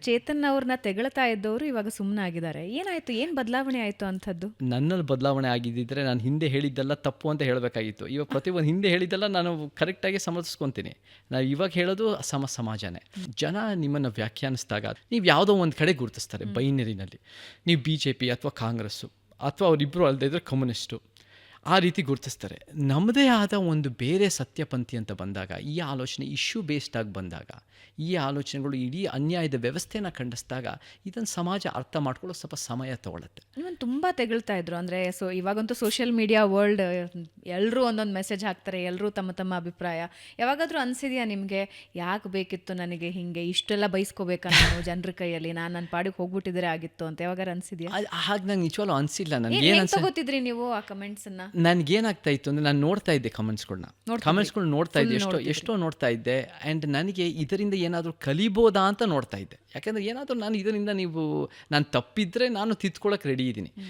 ಚೇತನ್ ಅವ್ರನ್ನ ತೆಗಳ್ತಾ ಇದ್ದವರು ಇವಾಗ ಸುಮ್ಮನಾಗಿದ್ದಾರೆ. ಏನಾಯ್ತು? ಏನು ಬದಲಾವಣೆ ಆಯ್ತು ಅಂಥದ್ದು? ನನ್ನಲ್ಲಿ ಬದಲಾವಣೆ ಆಗಿದ್ದಿದ್ರೆ ನಾನು ಹಿಂದೆ ಹೇಳಿದ್ದೆಲ್ಲ ತಪ್ಪು ಅಂತ ಹೇಳಬೇಕಾಗಿತ್ತು. ಇವಾಗ ಪ್ರತಿಯೊಂದು ಹಿಂದೆ ಹೇಳಿದ್ದೆಲ್ಲ ನಾನು ಕರೆಕ್ಟಾಗಿ ಸಮರ್ಥಿಸ್ಕೊತೀನಿ. ನಾವು ಇವಾಗ ಹೇಳೋದು ಸಮಾಜನೇ. ಜನ ನಿಮ್ಮನ್ನು ವ್ಯಾಖ್ಯಾನಿಸಿದಾಗ ನೀವು ಯಾವುದೋ ಒಂದು ಕಡೆ ಗುರುತಿಸ್ತಾರೆ ಬೈನರಿನಲ್ಲಿ. ನೀವು BJP ಅಥವಾ ಕಾಂಗ್ರೆಸ್ಸು ಅಥವಾ ಅವರಿಬ್ಬರು ಅಲ್ಲದೆ ಇದ್ದರೆ ಕಮ್ಯುನಿಸ್ಟು ಆ ರೀತಿ ಗುರುತಿಸ್ತಾರೆ. ನಮ್ಮದೇ ಆದ ಒಂದು ಬೇರೆ ಸತ್ಯಪಂಥಿ ಅಂತ ಬಂದಾಗ, ಈ ಆಲೋಚನೆ ಇಶ್ಯೂ ಬೇಸ್ಡ್ ಆಗಿ ಬಂದಾಗ, ಈ ಆಲೋಚನೆಗಳು ಇಡೀ ಅನ್ಯಾಯದ ವ್ಯವಸ್ಥೆನ ಖಂಡಿಸಿದಾಗ ಇದನ್ನು ಸಮಾಜ ಅರ್ಥ ಮಾಡ್ಕೊಳ್ಳೋ ಸ್ವಲ್ಪ ಸಮಯ ತಗೊಳುತ್ತೆ. ಇವನ್ ತುಂಬ ತೆಗಳ್ತಾ ಇದ್ರು. ಅಂದರೆ ಇವಾಗಂತೂ ಸೋಷಿಯಲ್ ಮೀಡಿಯಾ ವರ್ಲ್ಡ್, ಎಲ್ಲರೂ ಒಂದೊಂದು ಮೆಸೇಜ್ ಹಾಕ್ತಾರೆ, ಎಲ್ಲರೂ ತಮ್ಮ ತಮ್ಮ ಅಭಿಪ್ರಾಯ. ಯಾವಾಗಾದರೂ ಅನಿಸಿದೆಯಾ ನಿಮಗೆ, ಯಾಕೆ ಬೇಕಿತ್ತು ನನಗೆ ಹಿಂಗೆ ಇಷ್ಟೆಲ್ಲ ಬೈಸ್ಕೋಬೇಕಾ ನಾನು ಜನರ ಕೈಯಲ್ಲಿ, ನಾನು ನನ್ನ ಪಾಡಿಗೆ ಹೋಗ್ಬಿಟ್ಟಿದ್ರೆ ಆಗಿತ್ತು ಅಂತ ಯಾವಾಗಾರು ಅನಿಸಿದೆಯಾ? ಹಾಗೆ ನಂಗೆ ನಿಜವಾಗ್ಲೂ ಅನಿಸಿಲ್ಲ. ನನಗೆ ಏನು ಏನು ತಗೋತಿದ್ರಿ ನೀವು ಆ ಕಮೆಂಟ್ಸನ್ನು? ನನಗೇನಾಗ್ತಾ ಇತ್ತು ಅಂದರೆ, ನಾನು ನೋಡ್ತಾ ಇದ್ದೆ ಕಮೆಂಟ್ಸ್ಗಳನ್ನ ನೋಡ್ತಾ ಇದ್ದೆ, ಎಷ್ಟೋ ನೋಡ್ತಾ ಇದ್ದೆ. ಆ್ಯಂಡ್ ನನಗೆ ಇದರಿಂದ ಏನಾದರೂ ಕಲಿಬೋದಾ ಅಂತ ನೋಡ್ತಾ ಇದ್ದೆ. ಯಾಕೆಂದರೆ ಏನಾದರೂ ನಾನು ಇದರಿಂದ ನಾನು ತಪ್ಪಿದ್ರೆ ನಾನು ತಿದ್ಕೊಳ್ಳೋಕೆ ರೆಡಿ ಇದ್ದೀನಿ.